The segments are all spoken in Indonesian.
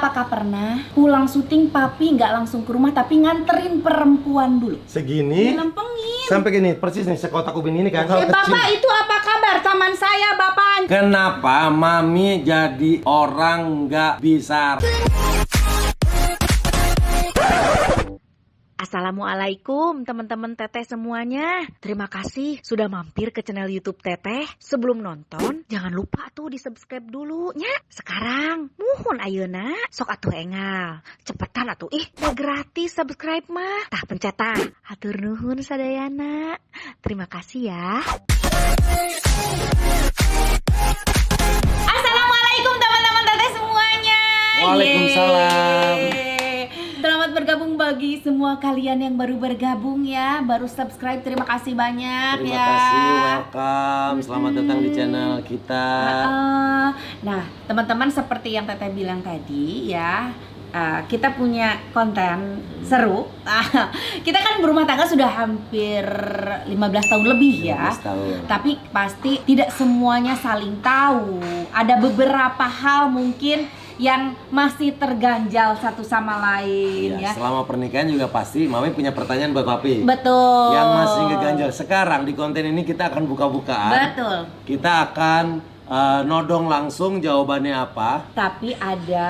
Apakah pernah pulang syuting papi nggak langsung ke rumah tapi nganterin perempuan dulu? Segini? Lempengin. Sampai gini, persis nih sekotak ubin ini kan. Bapak itu apa kabar? Taman saya bapak. Kenapa Mami jadi orang nggak bisa? Assalamualaikum teman-teman Teteh semuanya. Terima kasih sudah mampir ke channel YouTube Teteh. Sebelum nonton, jangan lupa tuh di subscribe dulu nya. Sekarang, muhun ayeuna, sok atuh engal. Cepetan atuh, udah gratis subscribe mah. Tah pencet tah. Hatur nuhun sadayana. Terima kasih ya. Assalamualaikum teman-teman Teteh semuanya. Waalaikumsalam. Yeay. Selamat bergabung bagi semua kalian yang baru bergabung ya, baru subscribe. Terima kasih banyak Terima ya. kasih, welcome. Selamat datang di channel kita. Nah, teman-teman seperti yang Teteh bilang tadi ya, kita punya konten seru. Kita kan berumah tangga sudah hampir 15 tahun lebih ya. 15 tahun. Tapi pasti tidak semuanya saling tahu. Ada beberapa hal mungkin yang masih terganjal satu sama lain ya. Selama pernikahan juga pasti Mami punya pertanyaan buat Papi. Betul. Yang masih ngeganjal. Sekarang di konten ini kita akan buka-bukaan. Betul. Kita akan nodong langsung jawabannya apa. Tapi Ada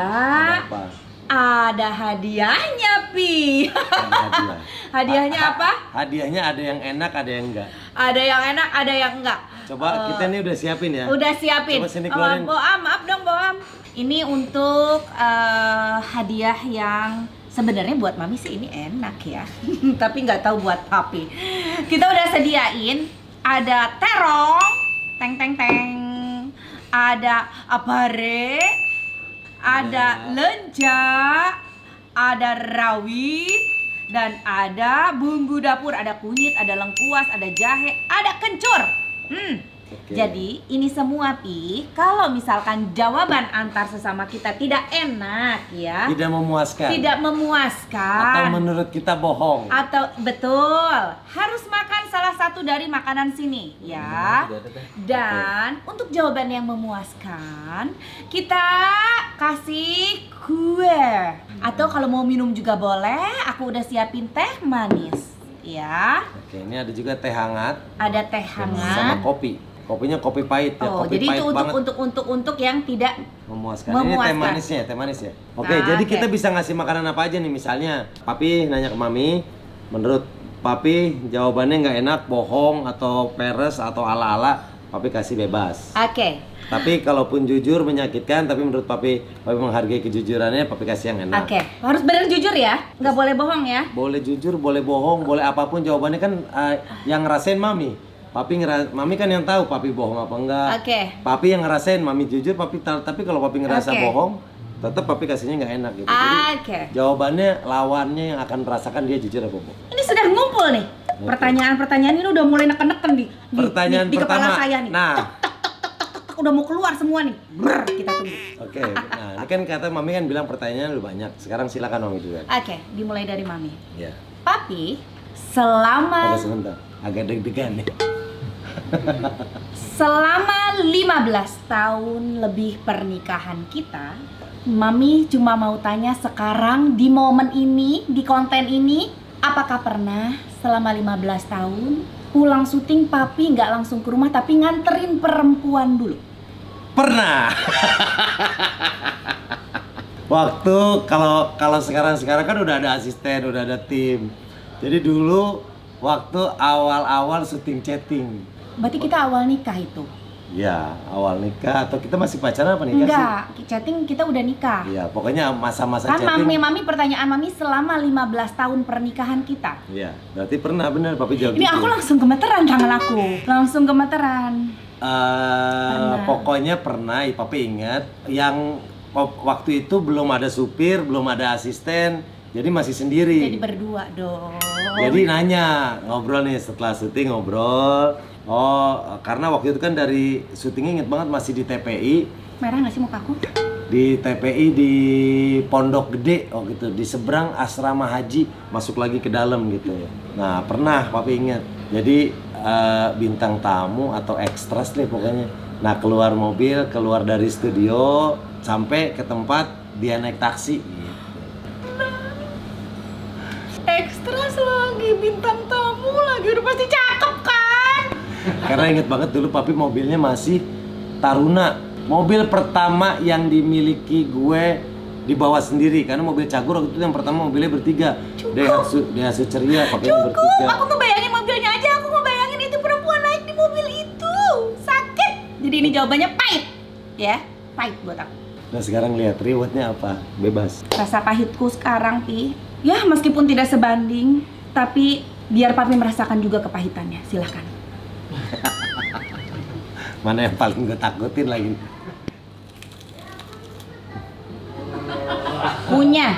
apa? ada hadiahnya, Pi. Ada hadiah. Hadiahnya apa? Hadiahnya ada yang enak, ada yang enggak. Ada yang enak, ada yang enggak. Coba kita nih udah siapin ya. Udah siapin. Coba sini keluarin. Boam, maaf dong, Boam. Ini untuk hadiah yang sebenarnya buat Mami sih ini enak ya. Tapi nggak tahu buat Papi. Kita udah sediain ada terong, teng teng teng. Ada apare, ada lenja, ada rawit, dan ada bumbu dapur, ada kunyit, ada lengkuas, ada jahe, ada kencur. Oke. Jadi ini semua Pi, kalau misalkan jawaban antar sesama kita tidak enak ya, Tidak memuaskan. tidak memuaskan, Atau menurut kita bohong. atau betul harus makan salah satu dari makanan sini ya. Dan untuk jawaban yang memuaskan kita kasih kue, atau kalau mau minum juga boleh. Aku udah siapin teh manis ya, Oke, ini ada juga teh hangat ada teh sama hangat. kopi. Kopinya kopi pahit ya, Oh, kopi jadi pahit itu banget. untuk yang tidak Memuaskan. Ini memuaskan. teh manis ya. Oke, jadi Oke. kita bisa ngasih makanan apa aja nih, misalnya Papi nanya ke Mami, menurut Papi jawabannya nggak enak, bohong atau peres atau ala-ala, Papi kasih bebas. Oke. Tapi kalaupun jujur menyakitkan, tapi menurut Papi menghargai kejujurannya, Papi kasih yang enak. Oke, harus benar jujur ya, nggak boleh bohong ya. Boleh jujur, boleh bohong, boleh apapun jawabannya kan yang ngerasain Mami. Mami kan yang tahu Papi bohong apa enggak. Oke. Papi yang ngerasain, Mami jujur, Papi tapi kalau Papi ngerasa Oke. bohong, tetap Papi kasihnya nggak enak gitu. Jadi Oke. jawabannya lawannya yang akan merasakan dia jujur apa bohong. Ini sudah ngumpul nih. Oke. Pertanyaan-pertanyaan ini udah mulai neken-neken Pertanyaan di pertama. kepala saya nih. Nah, Udah mau keluar semua nih. Brr, kita tunggu. oke. Nah, ini kan kata Mami kan bilang pertanyaan udah banyak. Sekarang silakan Mami juga. Oke, dimulai dari Mami. Ya. Papi, selama Agak sebentar. Agak deg-degan nih. selama 15 tahun lebih pernikahan kita, Mami cuma mau tanya sekarang di momen ini, di konten ini, apakah pernah selama 15 tahun pulang syuting Papi nggak langsung ke rumah tapi nganterin perempuan dulu? Pernah. Waktu kalau sekarang kan udah ada asisten, udah ada tim. Jadi dulu waktu awal-awal syuting chatting. Berarti kita awal nikah itu? Ya, awal nikah atau kita masih pacaran apa nikah sih? Enggak, chatting kita udah nikah. Iya, pokoknya masa-masa Kan chatting. Mami pertanyaan Mami selama 15 tahun pernikahan kita. Iya, berarti pernah bener Papi jawab Ini gitu. aku langsung gemeteran tangan aku. Langsung gemeteran. Pokoknya pernah, Papi ingat yang waktu itu belum ada supir, belum ada asisten, jadi masih sendiri. Jadi berdua dong. Jadi nanya, ngobrol nih setelah syuting ngobrol. Oh, karena waktu itu kan dari syutingnya inget banget masih di TPI. Merah gak sih mukaku? Di TPI di Pondok Gede, oh gitu, di seberang asrama haji, masuk lagi ke dalam gitu. Nah, pernah Papi inget. Jadi bintang tamu atau ekstras deh pokoknya. Nah, keluar mobil, keluar dari studio, sampai ke tempat dia naik taksi gitu. Ekstras lagi, bintang tamu lagi, udah pasti cakep kan? Karena inget banget dulu papi mobilnya masih Taruna. Mobil pertama yang dimiliki gue dibawa sendiri karena mobil Cagur waktu itu yang pertama mobilnya bertiga. Daihatsu Ceria pakai bertiga. Cukup, aku ngebayangin mobilnya aja, aku ngebayangin itu perempuan naik di mobil itu. Sakit. Jadi ini jawabannya pahit. Ya, pahit buat aku. Nah sekarang lihat rewardnya apa? Bebas. Rasa pahitku sekarang, Pi. Ya, meskipun tidak sebanding, tapi biar Papi merasakan juga kepahitannya. Silahkan. Mana yang paling gue takutin lagi? Punya.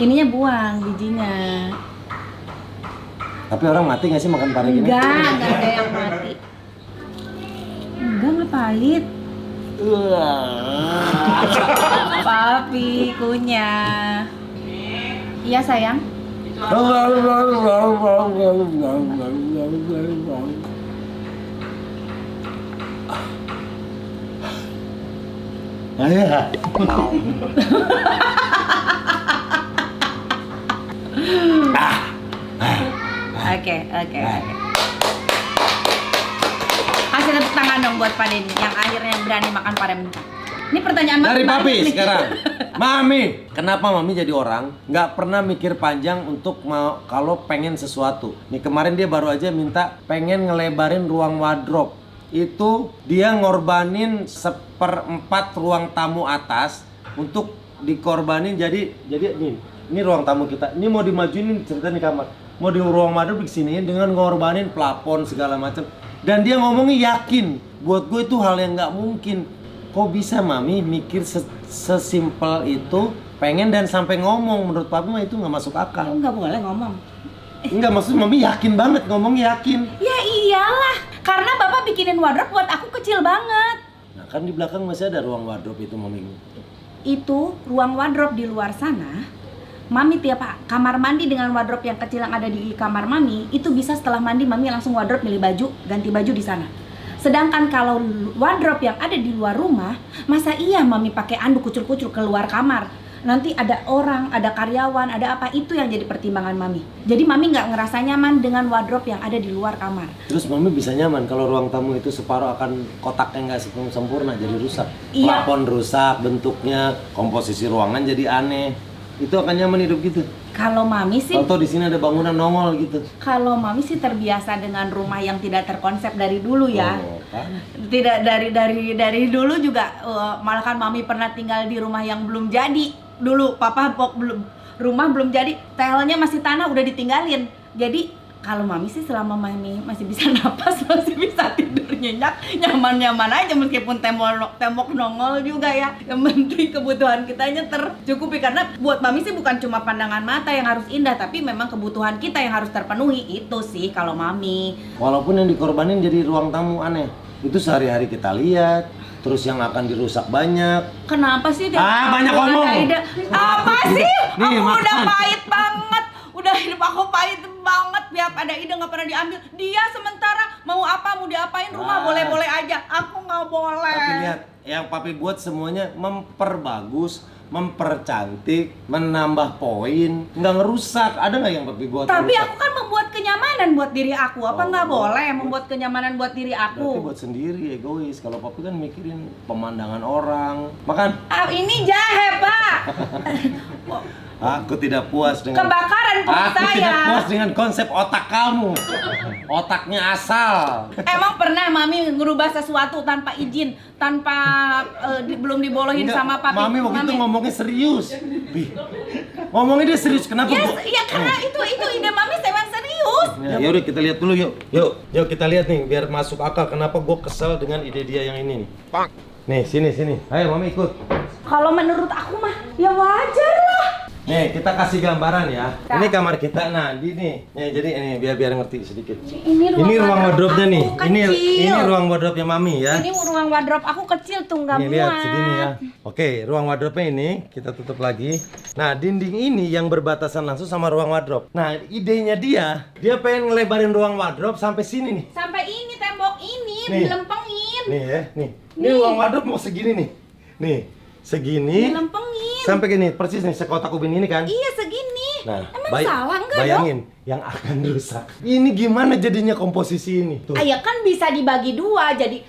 Ininya buang bijinya. Tapi orang mati nggak sih makan pare gini? Enggak ada yang mati. Enggak, nggak pahit. Papi, kunyah. Iya, sayang. Ayah. Oke. Kasih tepuk tangan dong buat Pak Denny yang akhirnya berani makan pare mentah. Ini pertanyaan Dari banget papi nih. sekarang. Mami, kenapa mami jadi orang nggak pernah mikir panjang untuk mau kalau pengen sesuatu? Nih kemarin dia baru aja minta pengen ngelebarin ruang wardrobe. Itu dia ngorbanin 1/4 ruang tamu atas untuk dikorbanin jadi ini ruang tamu kita. Ini mau dimajuin cerita nih kamar. Mau di ruang wardrobe di sini dengan ngorbanin plafon segala macam. Dan dia ngomongnya yakin. Buat gue itu hal yang nggak mungkin. Kok bisa mami mikir sesimpel itu pengen dan sampai ngomong? Menurut papi mah itu nggak masuk akal. Nggak boleh ngomong. Enggak, maksud mami yakin banget, ngomong yakin. Ya iyalah, karena bapak bikinin wardrobe buat aku kecil banget. Nah kan di belakang masih ada ruang wardrobe itu mami. Itu ruang wardrobe di luar sana. Mami tiap kamar mandi dengan wardrobe yang kecil yang ada di kamar mami itu bisa setelah mandi mami langsung wardrobe milih baju, ganti baju di sana. Sedangkan kalau wardrobe yang ada di luar rumah, masa iya mami pakai anduk kucur-kucur keluar kamar? Nanti ada orang, ada karyawan, ada apa, itu yang jadi pertimbangan mami. Jadi mami nggak ngerasa nyaman dengan wardrobe yang ada di luar kamar. Terus mami bisa nyaman kalau ruang tamu itu separuh akan kotaknya nggak sempurna jadi rusak. Iya. Plafon rusak bentuknya, komposisi ruangan jadi aneh. Itu akan nyaman hidup gitu. Kalau mami sih, Atau di sini ada bangunan nongol gitu. kalau mami sih terbiasa dengan rumah yang tidak terkonsep dari dulu ya. Oh, kan? Tidak dari dulu juga, malah kan mami pernah tinggal di rumah yang belum jadi. Dulu papa rumah belum jadi, telnya masih tanah udah ditinggalin. Jadi kalau mami sih selama mami masih bisa napas, masih bisa tidur nyenyak, nyaman-nyaman aja meskipun tembok nongol juga ya. Yang penting kebutuhan kitanya tercukupi, karena buat mami sih bukan cuma pandangan mata yang harus indah, tapi memang kebutuhan kita yang harus terpenuhi. Itu sih kalau mami. Walaupun yang dikorbanin jadi ruang tamu aneh. Itu sehari-hari kita lihat. Terus yang akan dirusak banyak. Kenapa sih? Banyak ngomong. Apa sih? Nih, Aku makan. udah pahit banget. Udah hidup aku pahit banget. Tiap ada ide nggak pernah diambil. Dia sementara mau apa, mau diapain rumah boleh-boleh aja. Aku nggak boleh. Tapi lihat, yang papi buat semuanya memperbagus, mempercantik, menambah poin, nggak ngerusak. Ada nggak yang papi buat? Tapi ngerusak? aku kan membuat kenyamanan buat diri aku. Apa Oh, nggak boleh boleh. membuat kenyamanan buat diri Berarti aku? buat sendiri, egois. Kalau papi kan mikirin pemandangan orang. Makan. Ah, ini jahe, Pak. Aku tidak puas dengan. Kebakaran perut Aku saya. tidak puas dengan konsep otak kamu. Otaknya asal. Emang pernah mami ngerubah sesuatu tanpa izin, tanpa belum dibolohin Enggak, sama papi? Mami waktu itu ngomongnya serius. Pi, ngomongnya dia serius. Kenapa? Ya karena itu ide mami memang serius. Ya udah kita lihat dulu yuk. Yuk kita lihat nih biar masuk akal kenapa gue kesel dengan ide dia yang ini nih. Nih sini. Ayo mami ikut. Kalau menurut aku mah ya wajar lah. Nih kita kasih gambaran ya. Nah. Ini kamar kita. Nah di nih. Nih jadi ini biar ngerti sedikit. Ini ruang wardrobe-nya nih. aku Ini kecil. ruang wardrobe-nya mami ya. Ini ruang wardrobe aku kecil tuh, nggak Nih muat. lihat segini ya. Oke, ruang wardrobe-nya ini kita tutup lagi. Nah, dinding ini yang berbatasan langsung sama ruang wardrobe. Nah, idenya dia pengen ngelebarin ruang wardrobe sampai sini nih. Sampai ini tembok ini Nih. dilempengin. Nih ya, nih. Ini ruang wardrobe mau segini nih. Nih. segini Dilempengin. sampai gini persis nih sekotak ubin ini kan. Iya segini. Nah, Emang salah nggak bayangin yang akan rusak. Ini gimana jadinya komposisi ini? Tuh. dong? Ya kan bisa dibagi dua, jadi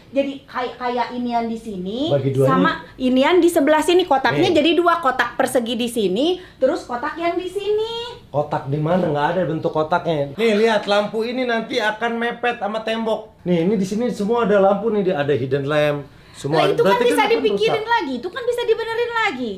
kayak inian di sini Bagi duanya. sama inian di sebelah sini, kotaknya Nih. jadi dua, kotak persegi di sini, terus kotak yang di sini. Kotak di mana? Nggak ada bentuk kotaknya. Nih lihat lampu ini nanti akan mepet sama tembok. Nih ini di sini semua ada lampu nih, ada hidden lamp. Semua Nah itu kan berarti bisa akan dipikirin rusak. lagi, itu kan bisa dibenerin lagi.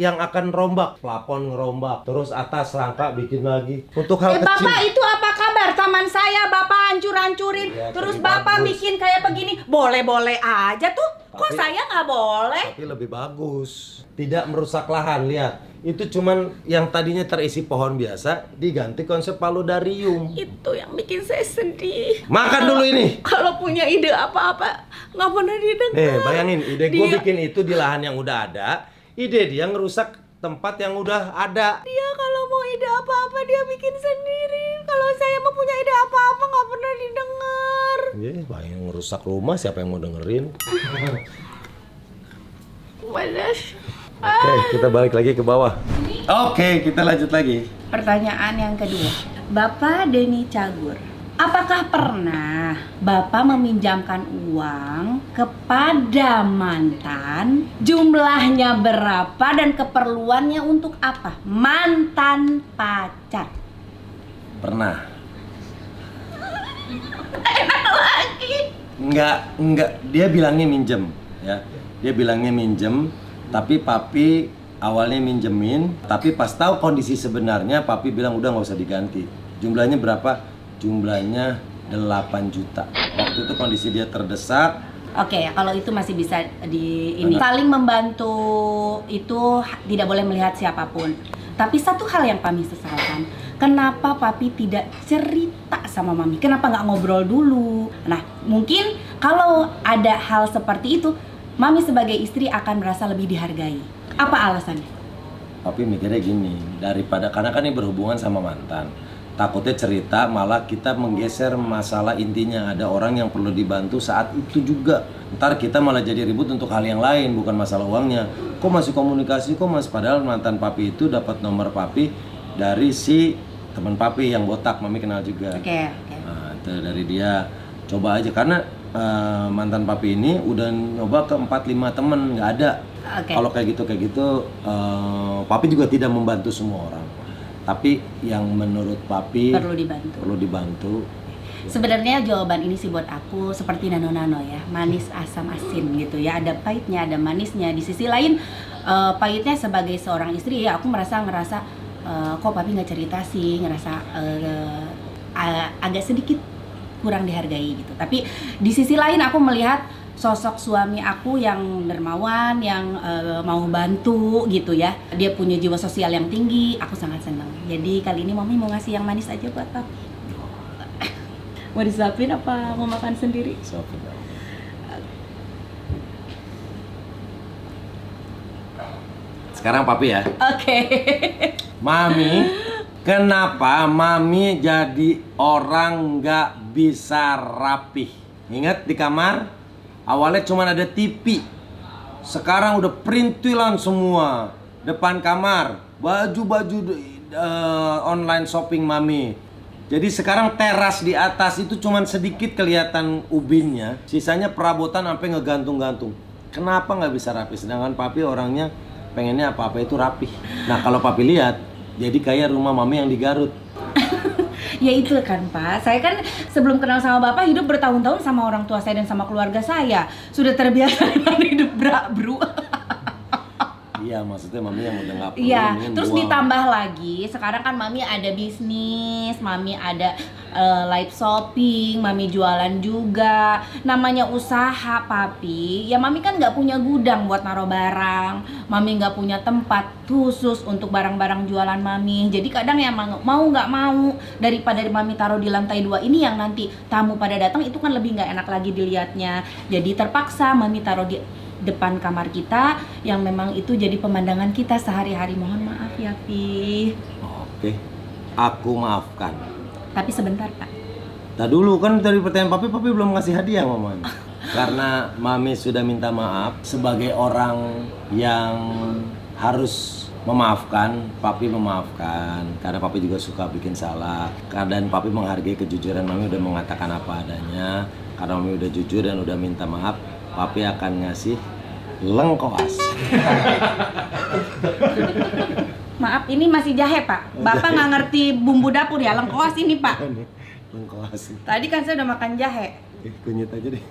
Yang akan rombak, plafon ngerombak, terus atas rangka bikin lagi. Untuk hal kecil. Bapak itu apa kabar? Taman saya Bapak hancur-hancurin, Ya, terus tapi Bapak bagus. bikin kayak begini, boleh-boleh aja tuh. Kok Tapi- saya nggak boleh? Tapi lebih bagus. Tidak merusak lahan, lihat. Itu cuman yang tadinya terisi pohon biasa diganti konsep paludarium. Itu yang bikin saya sedih. Makan dulu ini. Kalau punya ide apa-apa nggak pernah didengar. Nih, bayangin ide gue Dia- bikin itu di lahan yang udah ada. Ide dia ngerusak tempat yang udah ada. Dia kalau mau ide apa-apa dia bikin sendiri. Kalau saya mau punya ide apa-apa nggak pernah didengar. Bayangin ngerusak rumah, siapa yang mau dengerin? Malas. Oke, kita balik lagi ke bawah. Oke, kita lanjut lagi. Pertanyaan yang kedua, Bapak Denny Cagur, apakah pernah Bapak meminjamkan uang kepada mantan? Jumlahnya berapa dan keperluannya untuk apa? Mantan pacar. Pernah. Lagi. Enggak, dia bilangnya minjem, ya. Dia bilangnya minjem, tapi papi awalnya minjemin, tapi pas tahu kondisi sebenarnya papi bilang udah nggak usah diganti. Jumlahnya berapa? Jumlahnya 8 juta. Waktu itu kondisi dia terdesak. Oke, kalau itu masih bisa di ini. Saling membantu itu tidak boleh melihat siapapun. Tapi satu hal yang kami sesalkan, kenapa papi tidak cerita sama mami? Kenapa nggak ngobrol dulu? Nah, mungkin kalau ada hal seperti itu, mami sebagai istri akan merasa lebih dihargai. Apa alasannya? Papi mikirnya gini, daripada karena kan ini berhubungan sama mantan. Takutnya cerita malah kita menggeser masalah intinya, ada orang yang perlu dibantu saat itu juga. Ntar kita malah jadi ribut untuk hal yang lain, bukan masalah uangnya. Kok masih komunikasi, kok masih, padahal mantan papi itu dapat nomor papi dari si teman papi yang botak, mami kenal juga. Oke. Nah, itu dari dia. Coba aja karena mantan papi ini udah nyoba ke 4-5 temen, nggak ada. Oke. Kalau kayak gitu papi juga tidak membantu semua orang. Tapi yang menurut papi Perlu dibantu. Sebenarnya jawaban ini sih buat aku seperti nano-nano ya, manis asam asin gitu ya, ada pahitnya, ada manisnya. Di sisi lain pahitnya sebagai seorang istri ya, aku ngerasa kok papi nggak cerita sih, ngerasa agak sedikit kurang dihargai gitu. Tapi di sisi lain aku melihat sosok suami aku yang dermawan, yang mau bantu gitu ya. Dia punya jiwa sosial yang tinggi, aku sangat senang. Jadi kali ini mami mau ngasih yang manis aja buat papi. Mau disuapin apa mau makan sendiri? Suapin. Sekarang papi ya. Oke. Mami, kenapa mami jadi orang nggak bisa rapih? Ingat di kamar, awalnya cuma ada TV. Sekarang udah perintilan semua. Depan kamar, baju-baju online shopping mami. Jadi sekarang teras di atas itu cuma sedikit kelihatan ubinnya. Sisanya perabotan sampai ngegantung-gantung. Kenapa nggak bisa rapi? Sedangkan papi orangnya pengennya apa-apa itu rapih. Nah kalau papi lihat, jadi kayak rumah mami yang di Garut. Ya itu kan Pak, saya kan sebelum kenal sama Bapak hidup bertahun-tahun sama orang tua saya dan sama keluarga saya. Sudah terbiasa dengan hidup bro. Iya, maksudnya mami yang udah nggak perlu. Iya, mendingan terus buang. ditambah lagi, sekarang kan mami ada bisnis, mami ada live shopping, mami jualan juga. Namanya usaha papi, ya mami kan nggak punya gudang buat naruh barang, mami nggak punya tempat khusus untuk barang-barang jualan mami. Jadi kadang ya mau nggak mau, daripada mami taruh di lantai 2 ini yang nanti tamu pada datang itu kan lebih nggak enak lagi dilihatnya. Jadi terpaksa mami taruh di depan kamar kita yang memang itu jadi pemandangan kita sehari-hari. Mohon maaf ya Pi. Oke, aku maafkan. Tapi sebentar Pak. Nah dulu kan dari pertanyaan papi belum ngasih hadiah mama. Karena Mami sudah minta maaf sebagai orang yang harus memaafkan, Papi memaafkan. Karena Papi juga suka bikin salah. Dan Papi menghargai kejujuran Mami udah mengatakan apa adanya. Karena Mami udah jujur dan udah minta maaf, Papi akan ngasih lengkoas. Maaf, ini masih jahe, Pak. Bapak nggak ngerti bumbu dapur ya, lengkoas ini, Pak. Lengkoas. Tadi kan saya udah makan jahe. Kunyit aja deh.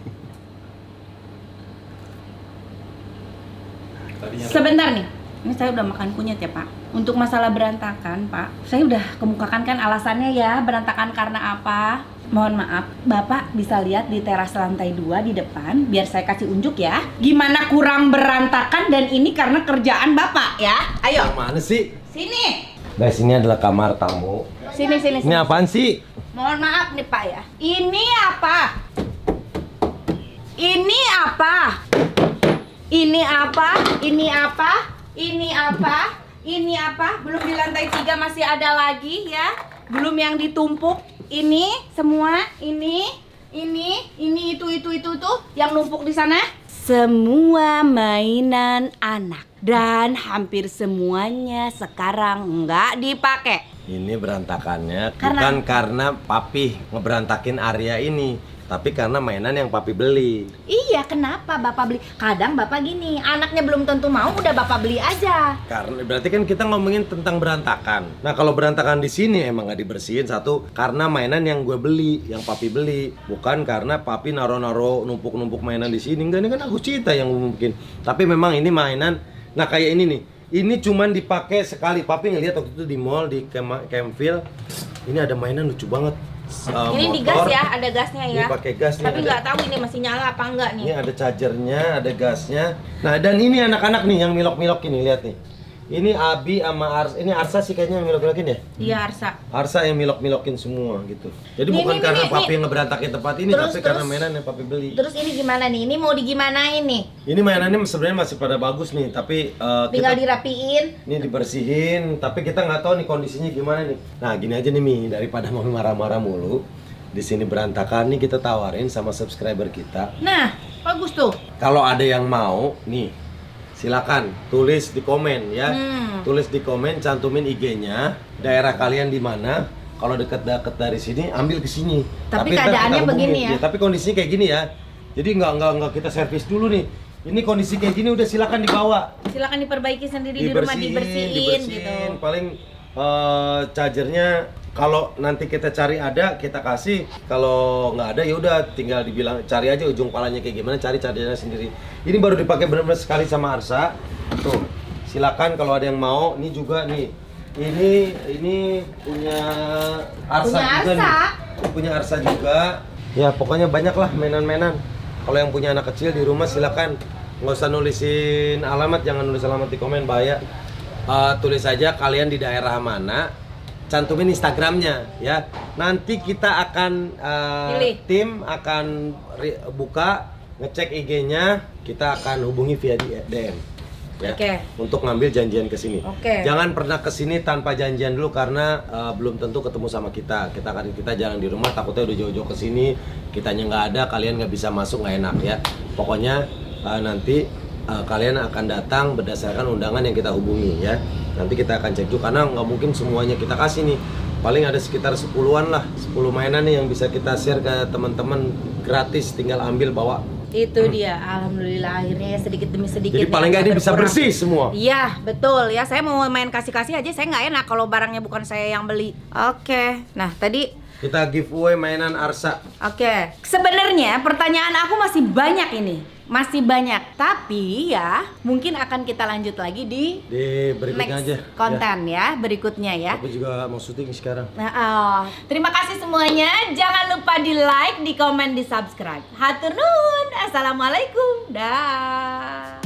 Sebentar nih, ini saya udah makan kunyit ya Pak. Untuk masalah berantakan Pak, saya udah kemukakan kan alasannya ya, berantakan karena apa. Mohon maaf, Bapak bisa lihat di teras lantai 2 di depan, biar saya kasih unjuk ya. Gimana kurang berantakan dan ini karena kerjaan Bapak ya. Ayo, Mana sih? sini. Guys, ini adalah kamar tamu. Sini. Ini apaan sih? Mohon maaf nih Pak ya. Ini apa? Ini apa? Ini apa? Ini apa? Ini apa? Ini apa? Belum di lantai 3 masih ada lagi ya. Belum yang ditumpuk. Ini semua, ini itu yang numpuk di sana. Semua mainan anak dan hampir semuanya sekarang nggak dipakai. Ini berantakannya Karena- bukan karena Papi ngeberantakin area ini, tapi karena mainan yang Papi beli. Iya, kenapa Bapak beli? Kadang Bapak gini, anaknya belum tentu mau, udah Bapak beli aja. Karena berarti kan kita ngomongin tentang berantakan. Nah, kalau berantakan di sini emang nggak dibersihin, satu karena mainan yang gue beli, yang Papi beli, bukan karena Papi naro-naro numpuk-numpuk mainan di sini. Enggak, ini kan aku Cita yang mungkin. Tapi memang ini mainan. Nah, kayak ini nih. Ini cuman dipakai sekali. Papi ngeliat waktu itu di mall di Campville. Ini ada mainan lucu banget. Ini di gas ya, ada gasnya ya. Ini pakai gas nih. Tapi ada- nggak tahu ini masih nyala apa enggak nih. Ini ada chargernya, ada gasnya. Nah, dan ini anak-anak nih yang milok-milok ini, lihat nih. Ini Abi sama Arsa. Ini Arsa sih kayaknya yang milok-milokin ya. Iya, Arsa. Arsa yang milok-milokin semua gitu. Jadi Nih, bukan nih, karena nih, Papi nih. yang ngeberantakin tempat ini, Terus, tapi karena terus. mainan yang Papi beli. Terus ini gimana nih? Ini mau digimanain nih? Ini mainannya sebenarnya masih pada bagus nih, tapi Tinggal kita dirapiin. ini dibersihin, tapi kita nggak tahu nih kondisinya gimana nih. Nah, gini aja nih Mi, daripada Mami marah-marah mulu. Di sini berantakan nih, kita tawarin sama subscriber kita. Nah, bagus tuh. Kalau ada yang mau, nih, silakan tulis di komen ya. Tulis di komen, cantumin IG-nya, daerah kalian di mana. Kalau deket-deket dari sini, ambil ke sini. Tapi ntar keadaannya kita hubungin. begini ya? Tapi kondisinya kayak gini ya. Jadi nggak kita servis dulu nih. Ini kondisi kayak gini udah silakan dibawa. Silakan diperbaiki sendiri di rumah, dibersihin gitu. Paling chargernya kalau nanti kita cari ada kita kasih, kalau nggak ada ya udah tinggal dibilang cari aja ujung palanya kayak gimana, cari chargernya sendiri. Ini baru dipakai benar-benar sekali sama Arsa. Tuh, silakan kalau ada yang mau. Ini juga nih, ini punya Arsa Punya juga Arsa. nih. Punya Arsa juga. Ya pokoknya banyak lah mainan-mainan. Kalau yang punya anak kecil di rumah silakan. Nggak usah nulisin alamat, jangan nulis alamat di komen, bahaya. Tulis aja kalian di daerah mana, cantumin Instagramnya ya. Nanti kita akan Pilih. tim akan buka, ngecek IG-nya, kita akan hubungi via DM ya. Oke. Untuk ngambil janjian ke sini. Oke. Jangan pernah ke sini tanpa janjian dulu karena belum tentu ketemu sama kita. Kita jarang di rumah, takutnya udah jauh-jauh ke sini, kitanya nggak ada, kalian nggak bisa masuk, nggak enak ya. Pokoknya nanti kalian akan datang berdasarkan undangan yang kita hubungi ya. Nanti kita akan cek juga karena nggak mungkin semuanya kita kasih nih. Paling ada sekitar 10-an lah, 10 mainan nih yang bisa kita share ke teman-teman gratis, tinggal ambil bawa. Itu dia, alhamdulillah akhirnya ya sedikit demi sedikit. Jadi paling nggak ini bisa berkurang. bersih semua. Iya, betul ya. Saya mau main kasih-kasih aja, saya nggak enak kalau barangnya bukan saya yang beli. Oke, nah tadi Kita giveaway mainan Arsa. Oke, sebenarnya pertanyaan aku masih banyak ini, masih banyak. Tapi ya mungkin akan kita lanjut lagi di Berikutnya next aja. konten ya, berikutnya ya. Aku juga mau syuting sekarang. Nah, terima kasih semuanya. Jangan lupa di like, di komen, di subscribe. Hatur nuhun. Assalamualaikum. Dah.